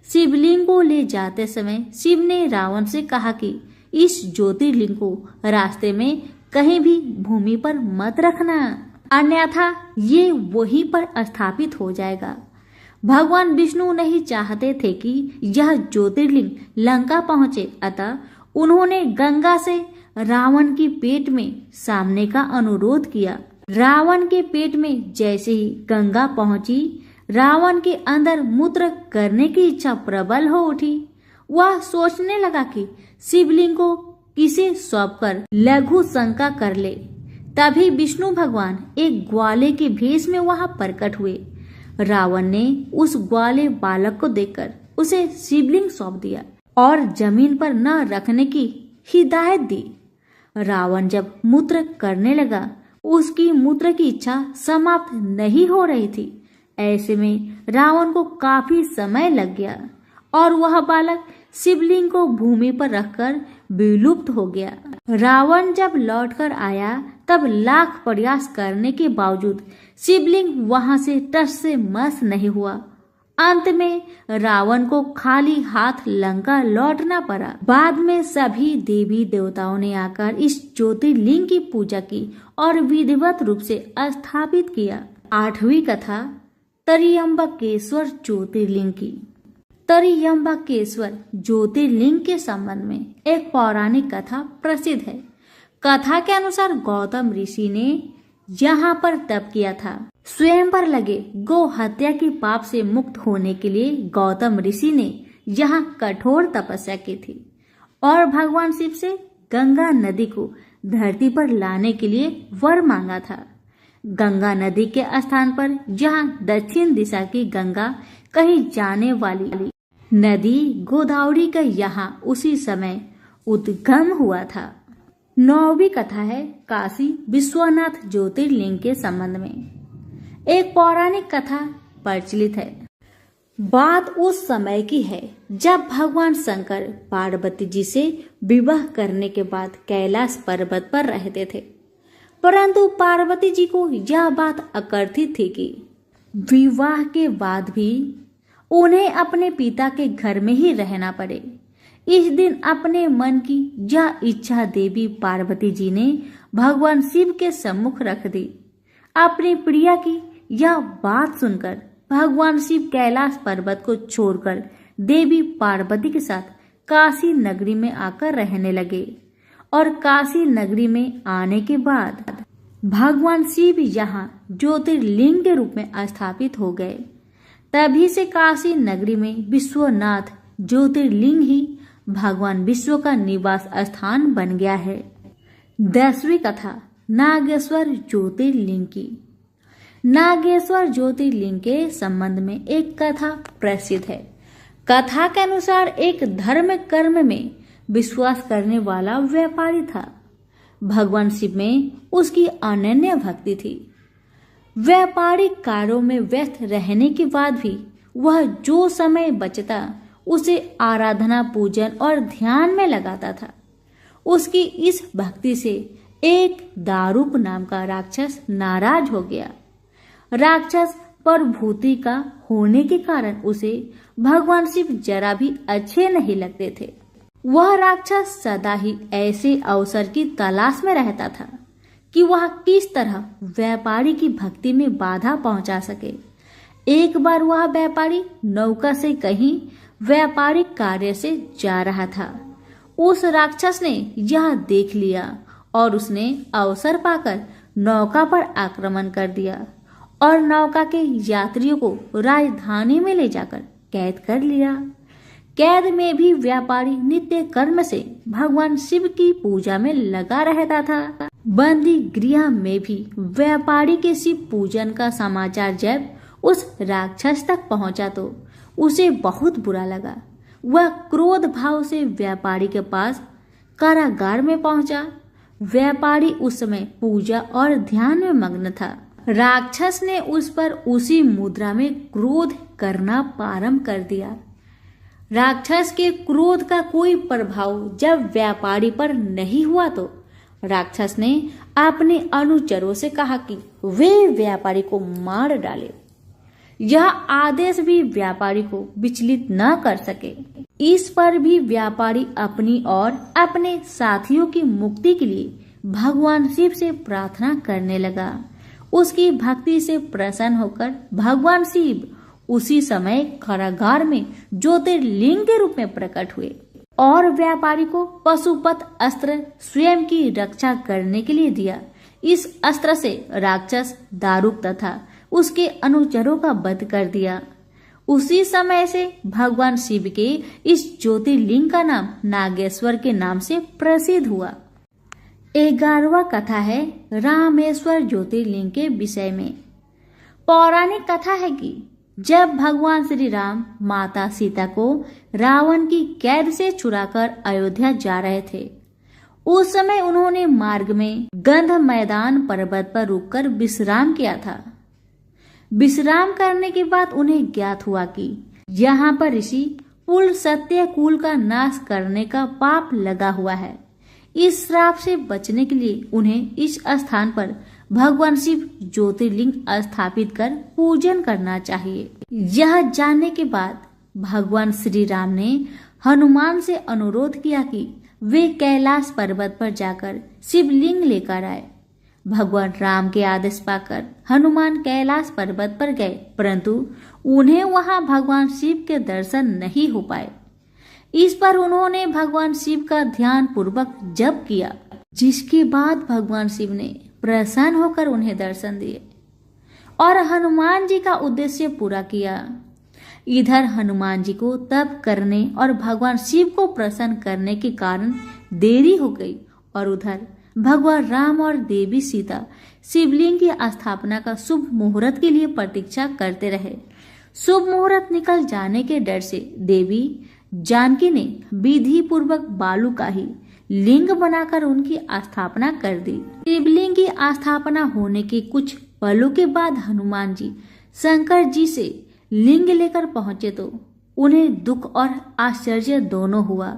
शिवलिंग को ले जाते समय शिव ने रावण से कहा कि इस ज्योतिर्लिंग को रास्ते में कहीं भी भूमि पर मत रखना, अन्यथा ये वहीं पर स्थापित हो जाएगा। भगवान विष्णु नहीं चाहते थे कि यह ज्योतिर्लिंग लंका पहुंचे, अतः उन्होंने गंगा से रावण की पेट में सामने का अनुरोध किया। रावण के पेट में जैसे ही गंगा पहुंची, रावण के अंदर मूत्र करने की इच्छा प्रबल हो उठी। वह सोचने लगा कि शिवलिंग को किसे सौंपकर लघु शंका कर ले। तभी विष्णु भगवान एक ग्वाले के भेष में वहां प्रकट हुए। रावण ने उस ग्वाले बालक को देखकर उसे शिवलिंग सौंप दिया और जमीन पर न रखने की हिदायत दी। रावण जब मूत्र करने लगा, उसकी मूत्र की इच्छा समाप्त नहीं हो रही थी। ऐसे में रावण को काफी समय लग गया और वह बालक शिवलिंग को भूमि पर रखकर विलुप्त हो गया। रावण जब लौटकर आया तब लाख प्रयास करने के बावजूद शिवलिंग वहां से टस से मस नहीं हुआ। अंत में रावण को खाली हाथ लंका लौटना पड़ा। बाद में सभी देवी देवताओं ने आकर इस ज्योतिर्लिंग की पूजा की और विधिवत रूप से स्थापित किया। 8वीं कथा त्र्यंबकेश्वर ज्योतिर्लिंग की। त्र्यंबकेश्वर ज्योतिर्लिंग के संबंध में एक पौराणिक कथा प्रसिद्ध है। कथा के अनुसार गौतम ऋषि ने यहाँ पर तप किया था। स्वयं पर लगे गौ हत्या के पाप से मुक्त होने के लिए गौतम ऋषि ने यहाँ कठोर तपस्या की थी और भगवान शिव से गंगा नदी को धरती पर लाने के लिए वर मांगा था। गंगा नदी के स्थान पर जहाँ दक्षिण दिशा की गंगा कहीं जाने वाली नदी गोदावरी का यहाँ उसी समय उद्गम हुआ था। 9वीं कथा है काशी विश्वनाथ ज्योतिर्लिंग के संबंध में। एक पौराणिक कथा प्रचलित है। बात उस समय की है जब भगवान शंकर पार्वती जी से विवाह करने के बाद कैलाश पर्वत पर रहते थे, परंतु पार्वती जी को यह बात अकर्थित थी कि विवाह के बाद भी उन्हें अपने पिता के घर में ही रहना पड़े। इस दिन अपने मन की यह इच्छा देवी पार्वती जी ने भगवान शिव के सम्मुख रख दी। अपनी प्रिया की यह बात सुनकर भगवान शिव कैलाश पर्वत को छोड़कर देवी पार्वती के साथ काशी नगरी में आकर रहने लगे और काशी नगरी में आने के बाद भगवान शिव यहाँ ज्योतिर्लिंग के रूप में स्थापित हो गए। तभी से काशी नगरी में विश्वनाथ ज्योतिर्लिंग ही भगवान विश्व का निवास स्थान बन गया है। 10वीं कथा नागेश्वर ज्योतिर्लिंग की। नागेश्वर ज्योतिर्लिंग के संबंध में एक कथा प्रसिद्ध है। कथा के अनुसार एक धर्म कर्म में विश्वास करने वाला व्यापारी था। भगवान शिव में उसकी अनन्य भक्ति थी। व्यापारिक कार्यों में व्यस्त रहने के बाद भी वह जो समय बचता उसे आराधना, पूजन और ध्यान में लगाता था। उसकी इस भक्ति से एक दारूक नाम का राक्षस नाराज हो गया। राक्षस परभूति का होने के कारण उसे भगवान शिव जरा भी अच्छे नहीं लगते थे। वह राक्षस सदा ही ऐसे अवसर की तलाश में रहता था कि वह किस तरह व्यापारी की भक्ति में बाधा पहुंचा सके। एक बार वह व्यापारी नौका से कहीं व्यापारिक कार्य से जा रहा था। उस राक्षस ने यह देख लिया और उसने अवसर पाकर नौका पर आक्रमण कर दिया और नौका के यात्रियों को राजधानी में ले जाकर कैद कर लिया। कैद में भी व्यापारी नित्य कर्म से भगवान शिव की पूजा में लगा रहता था। बंदी गृह में भी व्यापारी के शिव पूजन का समाचार जब उस राक्षस तक पहुंचा तो उसे बहुत बुरा लगा। वह क्रोध भाव से व्यापारी के पास कारागार में पहुंचा। व्यापारी उस समय पूजा और ध्यान में मग्न था। राक्षस ने उस पर उसी मुद्रा में क्रोध करना प्रारंभ कर दिया। राक्षस के क्रोध का कोई प्रभाव जब व्यापारी पर नहीं हुआ तो राक्षस ने अपने अनुचरों से कहा कि वे व्यापारी को मार डाले। यह आदेश भी व्यापारी को विचलित न कर सके। इस पर भी व्यापारी अपनी और अपने साथियों की मुक्ति के लिए भगवान शिव से प्रार्थना करने लगा। उसकी भक्ति से प्रसन्न होकर भगवान शिव उसी समय कारागार में ज्योतिर्लिंग के रूप में प्रकट हुए और व्यापारी को पशुपत अस्त्र स्वयं की रक्षा करने के लिए दिया। इस अस्त्र से राक्षस दारुक तथा उसके अनुचरों का वध कर दिया। उसी समय से भगवान शिव के इस ज्योतिर्लिंग का नाम नागेश्वर के नाम से प्रसिद्ध हुआ। 11वां कथा है रामेश्वर ज्योतिर्लिंग के विषय में। पौराणिक कथा है कि जब भगवान श्री राम माता सीता को रावण की कैद से छुड़ाकर अयोध्या जा रहे थे, उस समय उन्होंने मार्ग में गंध मैदान पर्वत पर रुककर विश्राम किया था। विश्राम करने के बाद उन्हें ज्ञात हुआ कि यहाँ पर ऋषि कुल सत्य कुल का नाश करने का पाप लगा हुआ है। इस श्राप से बचने के लिए उन्हें इस स्थान पर भगवान शिव ज्योतिर्लिंग स्थापित कर पूजन करना चाहिए। यह जानने के बाद भगवान श्री राम ने हनुमान से अनुरोध किया कि वे कैलाश पर्वत पर जाकर शिवलिंग लेकर आए। भगवान राम के आदेश पाकर हनुमान कैलाश पर्वत पर गए, परंतु उन्हें वहां भगवान शिव के दर्शन नहीं हो पाए। इस पर उन्होंने भगवान शिव का ध्यान पूर्वक जप किया, जिसके बाद भगवान शिव ने प्रसन्न होकर उन्हें दर्शन दिए और हनुमान जी का उद्देश्य पूरा किया। इधर हनुमान जी को तप करने और भगवान शिव को प्रसन्न करने के कारण देरी हो गई और उधर भगवान राम और देवी सीता शिवलिंग की स्थापना का शुभ मुहूर्त के लिए प्रतीक्षा करते रहे। शुभ मुहूर्त निकल जाने के डर से देवी जानकी ने विधि पूर्वक बालू का ही लिंग बनाकर उनकी स्थापना कर दी। शिवलिंग की स्थापना होने के कुछ पलों के बाद हनुमान जी शंकर जी से लिंग लेकर पहुंचे तो उन्हें दुख और आश्चर्य दोनों हुआ।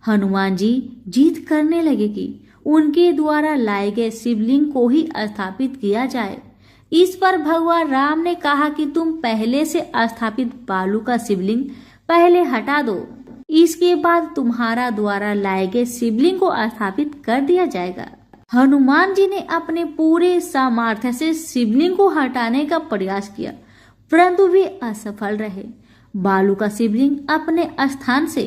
हनुमान जी जिद करने लगे कि उनके द्वारा लाए गए शिवलिंग को ही स्थापित किया जाए। इस पर भगवान राम ने कहा कि तुम पहले से स्थापित बालू का शिवलिंग पहले हटा दो, इसके बाद तुम्हारा द्वारा लाए गए शिवलिंग को स्थापित कर दिया जाएगा। हनुमान जी ने अपने पूरे सामर्थ्य से शिवलिंग को हटाने का प्रयास किया, परंतु वे असफल रहे। बालू का शिवलिंग अपने स्थान से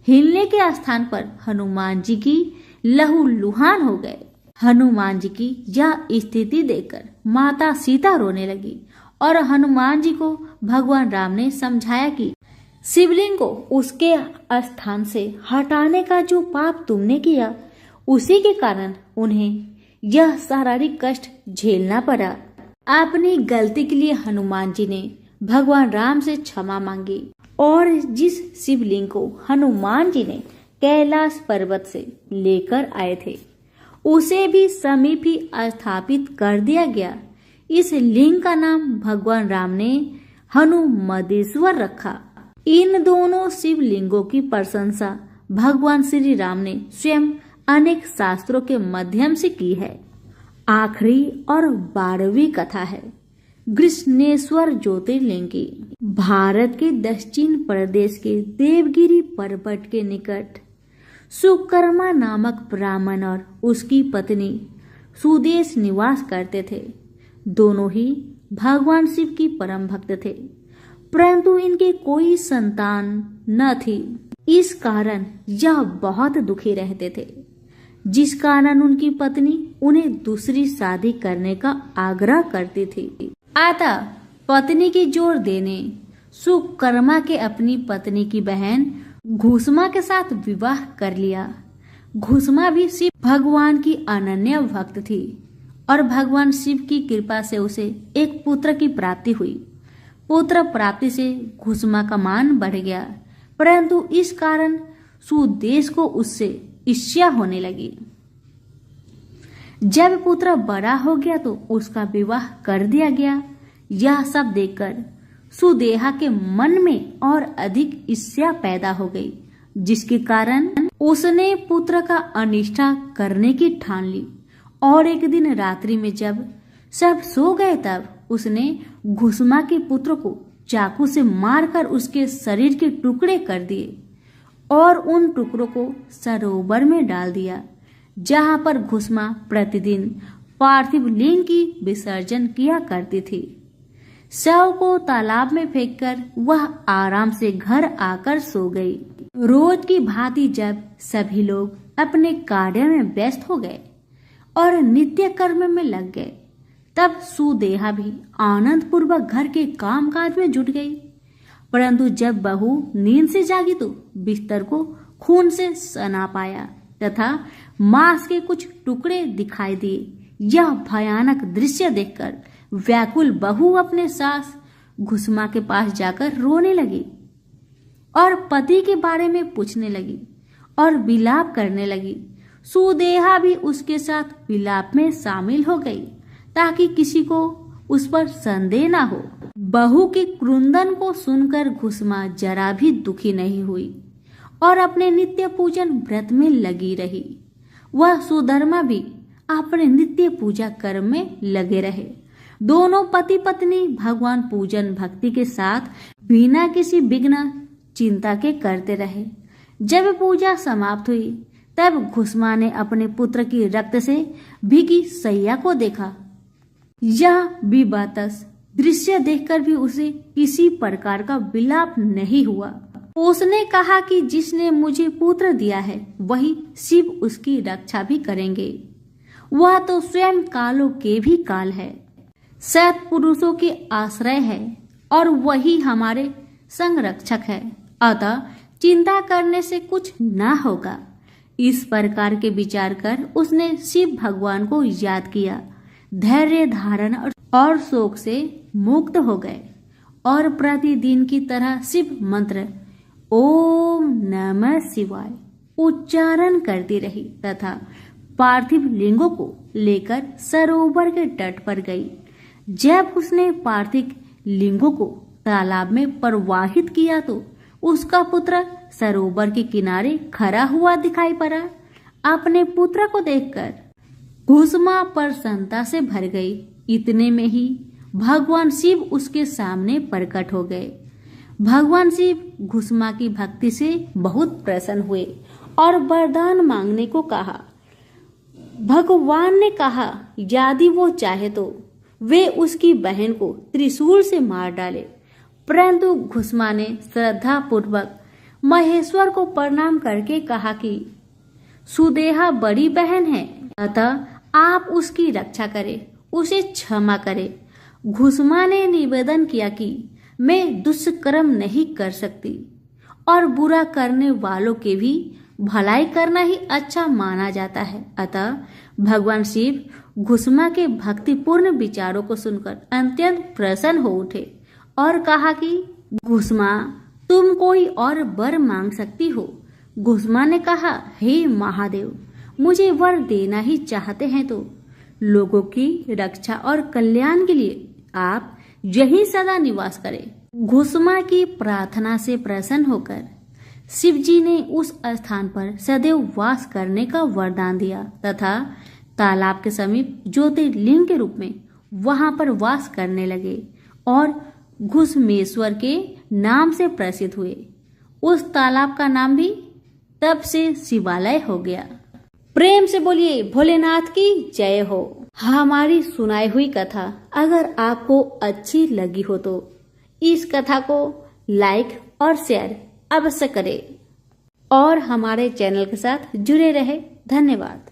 हिलने के स्थान पर हनुमान जी की लहूलुहान हो गए। हनुमान जी की यह स्थिति देखकर माता सीता रोने लगी और हनुमान जी को भगवान राम ने समझाया कि शिवलिंग को उसके स्थान से हटाने का जो पाप तुमने किया, उसी के कारण उन्हें यह शारीरिक कष्ट झेलना पड़ा। अपनी गलती के लिए हनुमान जी ने भगवान राम से क्षमा मांगी और जिस शिवलिंग को हनुमान जी ने कैलाश पर्वत से लेकर आए थे, उसे भी समीप ही स्थापित कर दिया गया। इस लिंग का नाम भगवान राम ने हनुमदेश्वर रखा। इन दोनों शिवलिंगों की प्रशंसा भगवान श्री राम ने स्वयं अनेक शास्त्रों के माध्यम से की है। आखिरी और 12वीं कथा है कृष्णेश्वर ज्योतिर्लिंग की। भारत के दक्षिण प्रदेश के देवगिरी पर्वत के निकट सुकर्मा नामक ब्राह्मण और उसकी पत्नी सुदेश निवास करते थे। दोनों ही भगवान शिव की परम भक्त थे, परंतु इनके कोई संतान न थी। इस कारण यह बहुत दुखी रहते थे, जिस कारण उनकी पत्नी उन्हें दूसरी शादी करने का आग्रह करती थी। अतः पत्नी की जोर देने सुकर्मा के अपनी पत्नी की बहन घुसमा के साथ विवाह कर लिया। घुसमा भी शिव भगवान की अनन्य भक्त थी और भगवान शिव की कृपा से उसे एक पुत्र की प्राप्ति हुई। पुत्र प्राप्ति से घुसमा का मान बढ़ गया, परंतु इस कारण सुदेश को उससे ईर्ष्या होने लगी। जब पुत्र बड़ा हो गया तो उसका विवाह कर दिया गया। यह सब देखकर सुदेहा के मन में और अधिक ईर्ष्या पैदा हो गई, जिसके कारण उसने पुत्र का अनिष्टा करने की ठान ली। और एक दिन रात्रि में जब सब सो गए तब उसने घुसमा के पुत्र को चाकू से मारकर उसके शरीर के टुकड़े कर दिए और उन टुकड़ों को सरोवर में डाल दिया, जहां पर घुसमा प्रतिदिन पार्थिव लिंग की विसर्जन किया करती थी। शव को तालाब में फेंककर वह आराम से घर आकर सो गई। रोज की भांति जब सभी लोग अपने कार्य में व्यस्त हो गए और नित्य कर्म में लग गए, तब सुदेहा भी आनंद पूर्वक घर के कामकाज में जुट गई। परंतु जब बहू नींद से जागी तो बिस्तर को खून से सना पाया तथा मांस के कुछ टुकड़े दिखाई दिए। यह भयानक दृश्य देखकर व्याकुल बहू अपने सास घुसमा के पास जाकर रोने लगी और पति के बारे में पूछने लगी और विलाप करने लगी। सुदेहा भी उसके साथ विलाप में शामिल हो गई ताकि किसी को उस पर संदेह न हो। बहू के क्रुंदन को सुनकर घुसमा जरा भी दुखी नहीं हुई और अपने नित्य पूजन व्रत में लगी रही। वह सुधर्मा भी अपने नित्य पूजा कर्म में लगे रहे। दोनों पति पत्नी भगवान पूजन भक्ति के साथ बिना किसी विघ्न चिंता के करते रहे। जब पूजा समाप्त हुई तब घुसमा ने अपने पुत्र की रक्त से भीगी सैया को देखा। यह विवातस दृश्य देखकर भी उसे किसी प्रकार का विलाप नहीं हुआ। उसने कहा कि जिसने मुझे पुत्र दिया है वही शिव उसकी रक्षा भी करेंगे। वह तो स्वयं कालों के भी काल है, सत्पुरुषों के आश्रय है और वही हमारे संरक्षक है। अतः चिंता करने से कुछ न होगा। इस प्रकार के विचार कर उसने शिव भगवान को याद किया, धैर्य धारण और शोक से मुक्त हो गए और प्रतिदिन की तरह शिव मंत्र ओम नमः शिवाय उच्चारण करती रही तथा पार्थिव लिंगों को लेकर सरोवर के तट पर गई। जब उसने पार्थिव लिंगों को तालाब में प्रवाहित किया तो उसका पुत्र सरोवर के किनारे खड़ा हुआ दिखाई पड़ा। अपने पुत्र को देखकर कुसुमा प्रसन्नता से भर गई। इतने में ही भगवान शिव उसके सामने प्रकट हो गए। भगवान शिव कुसुमा की भक्ति से बहुत प्रसन्न हुए और वरदान मांगने को कहा। भगवान ने कहा यदि वो चाहे तो वे उसकी बहन को त्रिशूल से मार डाले, परंतु कुसुमा ने श्रद्धा पूर्वक महेश्वर को प्रणाम करके कहा कि सुदेहा बड़ी बहन है, अतः आप उसकी रक्षा करें, उसे क्षमा करें। कुसुमा ने निवेदन किया कि मैं दुष्कर्म नहीं कर सकती और बुरा करने वालों के भी भलाई करना ही अच्छा माना जाता है। अतः भगवान शिव कुसुमा के भक्तिपूर्ण विचारों को सुनकर अत्यंत प्रसन्न हो उठे और कहा कि कुसुमा तुम कोई और वर मांग सकती हो। कुसुमा ने कहा हे महादेव, मुझे वर देना ही चाहते हैं तो लोगों की रक्षा और कल्याण के लिए आप यहीं सदा निवास करें। कुसुमा की प्रार्थना से प्रसन्न होकर शिव जी ने उस स्थान पर सदैव वास करने का वरदान दिया तथा तालाब के समीप ज्योतिर्लिंग के रूप में वहां पर वास करने लगे और घुसमेश्वर के नाम से प्रसिद्ध हुए। उस तालाब का नाम भी तब से शिवालय हो गया। प्रेम से बोलिए भोलेनाथ की जय हो। हमारी सुनाई हुई कथा अगर आपको अच्छी लगी हो तो इस कथा को लाइक और शेयर अवश्य करें और हमारे चैनल के साथ जुड़े रहे। धन्यवाद।